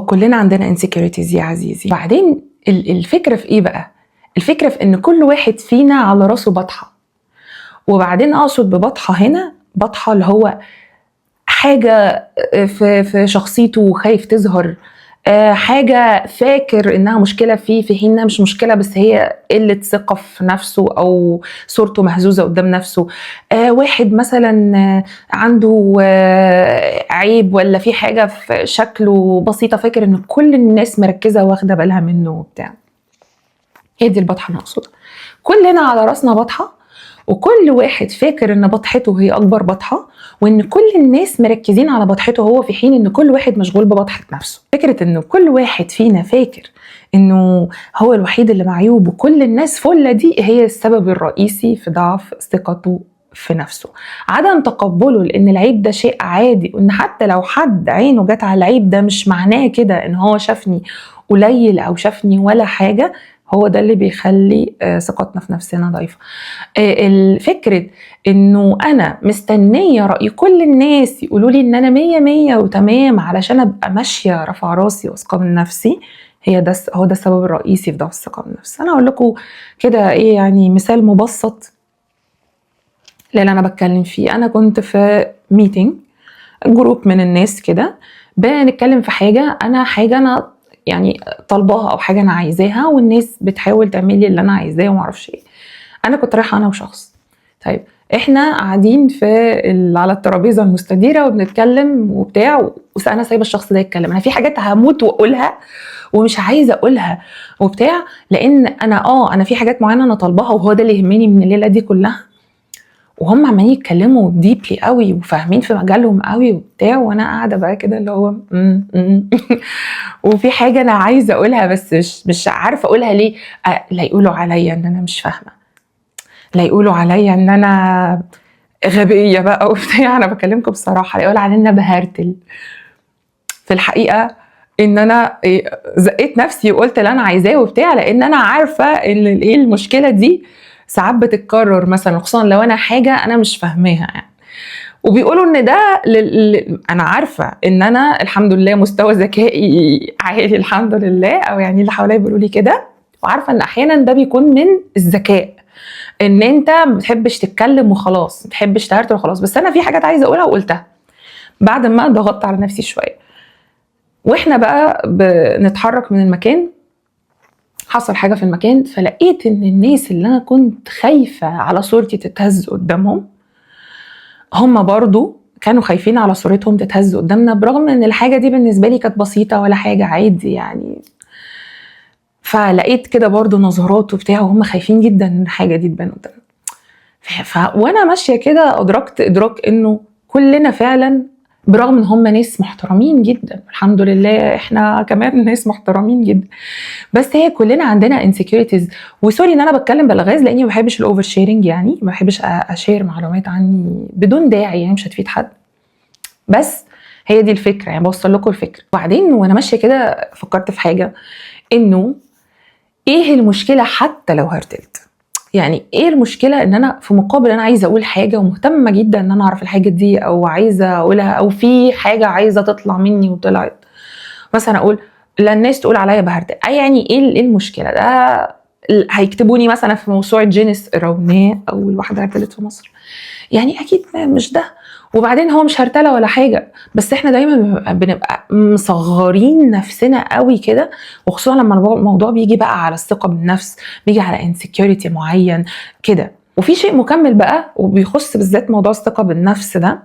كلنا عندنا insecurities يا عزيزي. بعدين الفكرة في ايه بقى؟ الفكرة في ان كل واحد فينا على راسه بطحة. وبعدين اقصد ببطحة هنا بطحة اللي هو حاجة في شخصيته خايف تظهر، حاجة فاكر انها مشكلة فيه في حين انها مش مشكلة، بس هي قلة ثقة في نفسه او صورته مهزوزة قدام نفسه. واحد مثلا عنده عيب ولا في حاجة في شكله بسيطة، فاكر ان كل الناس مركزة واخدة بالها منه وبتاع. هي دي البطحة اللي اقصدها. كلنا على راسنا بطحة، وكل واحد فاكر ان بطحته هي اكبر بطحة، وان كل الناس مركزين على بطحته هو، في حين ان كل واحد مشغول ببطحة نفسه. فكرة ان كل واحد فينا فاكر انه هو الوحيد اللي معيوب وكل الناس فلة، دي هي السبب الرئيسي في ضعف ثقته في نفسه. عدم تقبله لان العيب ده شيء عادي، وان حتى لو حد عينه جت على العيب ده مش معناه كده ان هو شافني قليل او شافني ولا حاجة. هو ده اللي بيخلي ثقتنا في نفسنا ضعيفة. الفكرة انه انا مستنية رأي كل الناس يقولوا لي ان انا 100 وتمام علشان ابقى ماشية رافعة راسي واثقة من نفسي، هو ده السبب الرئيسي في ضعف الثقة بالنفس. انا اقول لكم كده ايه يعني مثال مبسط اللي انا بتكلم فيه. انا كنت في ميتنج جروب من الناس كده، بنتكلم في حاجة انا يعني طالباها او حاجة انا عايزاها، والناس بتحاول تعمل لي اللي انا عايزاه ومعرفش ايه. انا كنت رايحة انا وشخص. طيب احنا قاعدين على الترابيزه المستديره وبنتكلم وبتاع، وانا سايبه الشخص ده يتكلم. انا في حاجات هموت واقولها ومش عايزه اقولها وبتاع، لان انا في حاجات معينه انا طالباها وهو ده اللي يهمني من الليله دي كلها، وهم عمالين يتكلموا ديبلي قوي وفاهمين في مجالهم قوي وبتاع، وانا قاعده بقى كده اللي هو وفي حاجه انا عايزه اقولها بس مش عارفه اقولها ليه. لا يقولوا عليا ان انا مش فاهمه، لا يقولوا عليا ان انا غبية بقى وبتاع. انا بكلمكم بصراحة، لا يقول عليا ان انا بهرتل. في الحقيقة ان انا زقيت نفسي وقلت اللي انا عايزاه وبتاع، لان انا عارفة ان ايه المشكلة دي ساعات بتتكرر مثلا، خصوصا لو انا حاجة انا مش فاهماها يعني. وبيقولوا ان ده انا عارفة ان انا الحمد لله مستوى ذكائي عالي الحمد لله، او يعني اللي حواليا بيقولوا لي كده، وعارفة ان احيانا ده بيكون من الذكاء، ان انت ما بتحبش تتكلم وخلاص، ما بتحبش تهرتل وخلاص. بس انا في حاجات عايزه اقولها وقلتها بعد ما ضغطت على نفسي شويه. واحنا بقى بنتحرك من المكان، حصل حاجه في المكان، فلقيت ان الناس اللي انا كنت خايفه على صورتي تتهز قدامهم، هم برضو كانوا خايفين على صورتهم تتهز قدامنا، برغم ان الحاجه دي بالنسبه لي كانت بسيطه ولا حاجه عادي يعني. فلقيت كده برضو نظرات وبتاع، وهم خايفين جدا ان الحاجه دي تبان قدامنا. وانا ماشيه كده ادركت ادراك انه كلنا فعلا، برغم ان هم ناس محترمين جدا الحمد لله، احنا كمان ناس محترمين جدا، بس هي كلنا عندنا انسكيورتيز. وسوري ان انا بتكلم بالغاز لاني ما بحبش الاوفر شيرنج، يعني ما بحبش اشير معلومات عني بدون داعي، يعني مش هتفيد حد. بس هي دي الفكره، يعني بوصل لكم الفكره. وبعدين وانا ماشيه كده فكرت في حاجه، انه ايه المشكله حتى لو هرتلت؟ يعني ايه المشكله ان انا في مقابل انا عايزه اقول حاجه ومهتمه جدا ان انا اعرف الحاجه دي، او عايزه اقولها، او في حاجه عايزه تطلع مني وطلعت، مثلا اقول لا الناس تقول عليا بهرتل، يعني ايه المشكله؟ ده هيكتبوني مثلا في موسوعه جينيس روناء اول واحده هرتلت في مصر، يعني اكيد مش ده. وبعدين هو مش هرتله ولا حاجه، بس احنا دايما بنبقى مصغرين نفسنا قوي كده، وخصوصا لما الموضوع بيجي بقى على الثقه بالنفس، بيجي على انسكيورتي معين كده. وفي شيء مكمل بقى وبيخص بالذات موضوع الثقه بالنفس ده،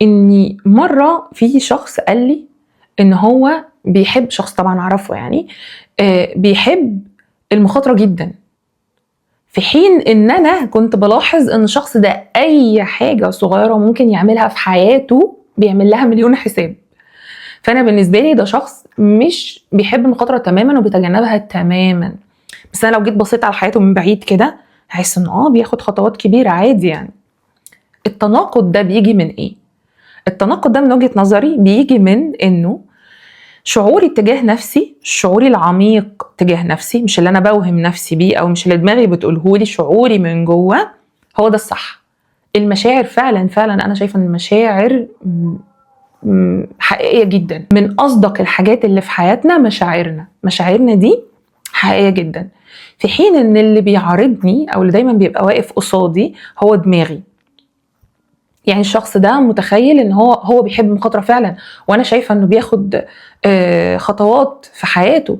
اني مره في شخص قال لي ان هو بيحب، شخص طبعا اعرفه يعني، بيحب المخاطره جدا، في حين ان انا كنت بلاحظ ان الشخص ده اي حاجة صغيرة ممكن يعملها في حياته بيعمل لها مليون حساب. فانا بالنسبة لي ده شخص مش بيحب المخاطرة تماما وبيتجنبها تماما. بس انا لو جيت بصيت على حياته من بعيد كده هحس انه بياخد خطوات كبيرة عادي يعني. التناقض ده بيجي من ايه؟ التناقض ده من وجهة نظري بيجي من انه شعوري تجاه نفسي، شعوري العميق تجاه نفسي، مش اللي انا بوهم نفسي بيه او مش اللي دماغي بتقوله لي، شعوري من جوه هو ده الصح. المشاعر فعلا انا شايفه ان المشاعر حقيقيه جدا. من اصدق الحاجات اللي في حياتنا مشاعرنا دي حقيقيه جدا، في حين ان اللي بيعارضني او اللي دايما بيبقى واقف قصادي هو دماغي. يعني الشخص ده متخيل ان هو بيحب مخاطره فعلا، وانا شايفه انه بياخد خطوات في حياته،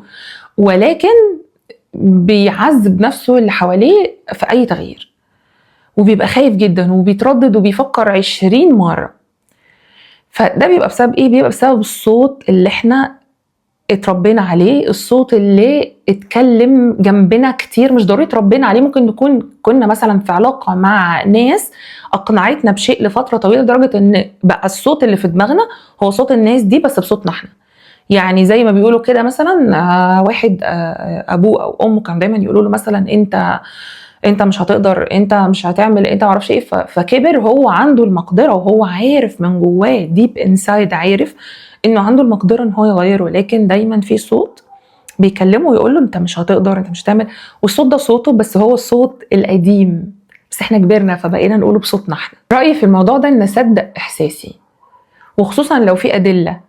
ولكن بيعذب نفسه اللي حواليه في اي تغيير، وبيبقى خايف جدا وبيتردد وبيفكر 20 مرة. فده بيبقى بسبب ايه؟ بيبقى بسبب الصوت اللي احنا اتربينا عليه، الصوت اللي اتكلم جنبنا كتير. مش ضروري اتربينا عليه، ممكن نكون كنا مثلا في علاقة مع ناس اقنعتنا بشيء لفترة طويلة لدرجة ان بقى الصوت اللي في دماغنا هو صوت الناس دي بس بصوتنا احنا. يعني زي ما بيقولوا كده مثلا واحد ابوه او امه كان دايما يقولوا له مثلا انت مش هتقدر، انت مش هتعمل، انت معرفش ايه. فكبر هو عنده المقدره، وهو عارف من جواه ديب انسايد، عارف انه عنده المقدره ان هو يغيره، لكن دايما في صوت بيكلمه ويقول له انت مش هتقدر، انت مش هتعمل. والصوت ده صوته بس هو الصوت القديم، بس احنا كبرنا فبقينا نقوله بصوتنا احنا. رايي في الموضوع ده ان اصدق احساسي، وخصوصا لو في ادله،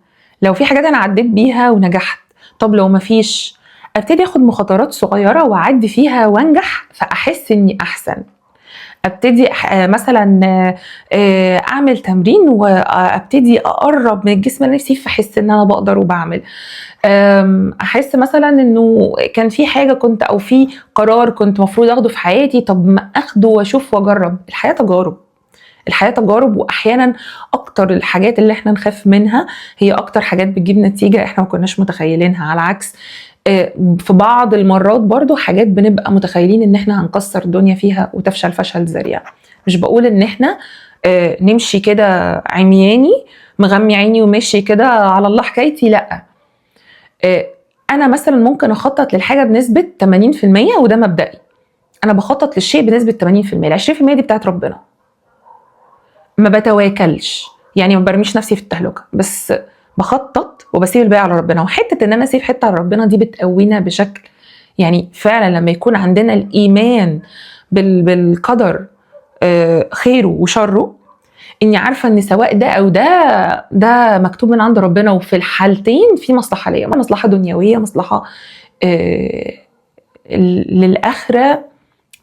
لو في حاجات انا عديت بيها ونجحت. طب لو مفيش، ابتدي اخد مخاطرات صغيره واعدي فيها وانجح، فاحس اني احسن. ابتدي مثلا اعمل تمرين وابتدي اقرب من الجسم اللي نفسي، فاحس ان انا بقدر وبعمل. احس مثلا انه كان في حاجه كنت، او في قرار كنت مفروض اخده في حياتي، طب ما اخده واشوف واجرب. الحياه تجارب، واحيانا اكتر الحاجات اللي احنا نخاف منها هي اكتر حاجات بتجيب نتيجه احنا ما كناش متخيلينها. على عكس في بعض المرات برضو حاجات بنبقى متخيلين ان احنا هنكسر الدنيا فيها وتفشل فشل ذريع. مش بقول ان احنا نمشي كده عمياني مغمي عيني وماشي كده على الله حكايتي، لا. انا مثلا ممكن اخطط للحاجه بنسبه 80%، وده مبدئي. انا بخطط للشيء بنسبه 80%، ال 20% دي بتاعت ربنا. ما بتواكلش، يعني ما برميش نفسي في التهلكه، بس بخطط وبسيب الباقي على ربنا. وحته ان انا اسيب حته على ربنا دي بتقوينا بشكل، يعني فعلا لما يكون عندنا الايمان بالقدر خيره وشره، اني عارفه ان سواء ده او ده مكتوب من عند ربنا، وفي الحالتين في مصلحه ليا، مصلحه دنيويه، مصلحه للاخره.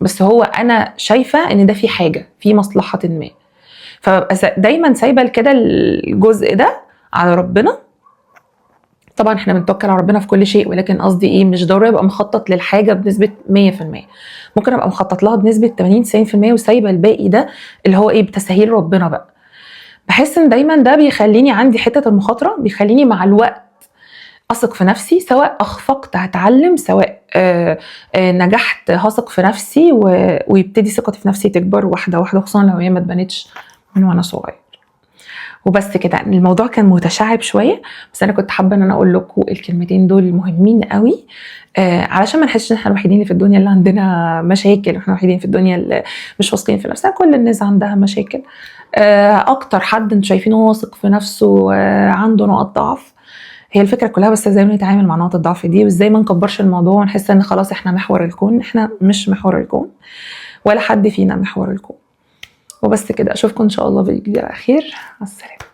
بس هو انا شايفه ان ده في حاجه، في مصلحه ما. فدايما سايبه كده الجزء ده على ربنا. طبعا احنا بنتوكل على ربنا في كل شيء، ولكن قصدي ايه، مش ضروري ابقى مخطط للحاجه بنسبه 100%. ممكن ابقى مخطط لها بنسبه 80-90%، وسايبه الباقي ده اللي هو ايه، بتسهيل ربنا بقى. بحس ان دايما ده بيخليني عندي حته المخاطره، بيخليني مع الوقت اثق في نفسي، سواء اخفقت هتعلم، سواء نجحت هثق في نفسي، ويبتدي ثقتي في نفسي تكبر واحده واحده، خصوصا لو هي ما اتبنتش من وانا صغير. وبس كده. الموضوع كان متشعب شويه، بس انا كنت حابه ان انا اقول لكم الكلمتين دول مهمين قوي، علشان ما نحسش ان احنا الوحيدين اللي في الدنيا اللي عندنا مشاكل، احنا الوحيدين في الدنيا اللي مش واثقين في نفسنا. كل الناس عندها مشاكل. اكتر حد انتوا شايفينه واثق في نفسه عنده نقط ضعف. هي الفكره كلها بس ازاي نتعامل مع نقط الضعف دي، وازاي ما نكبرش الموضوع ونحس ان خلاص احنا محور الكون. احنا مش محور الكون، ولا حد فينا محور الكون. وبس كده. اشوفكم ان شاء الله بالفيديو على خير. مع السلامه.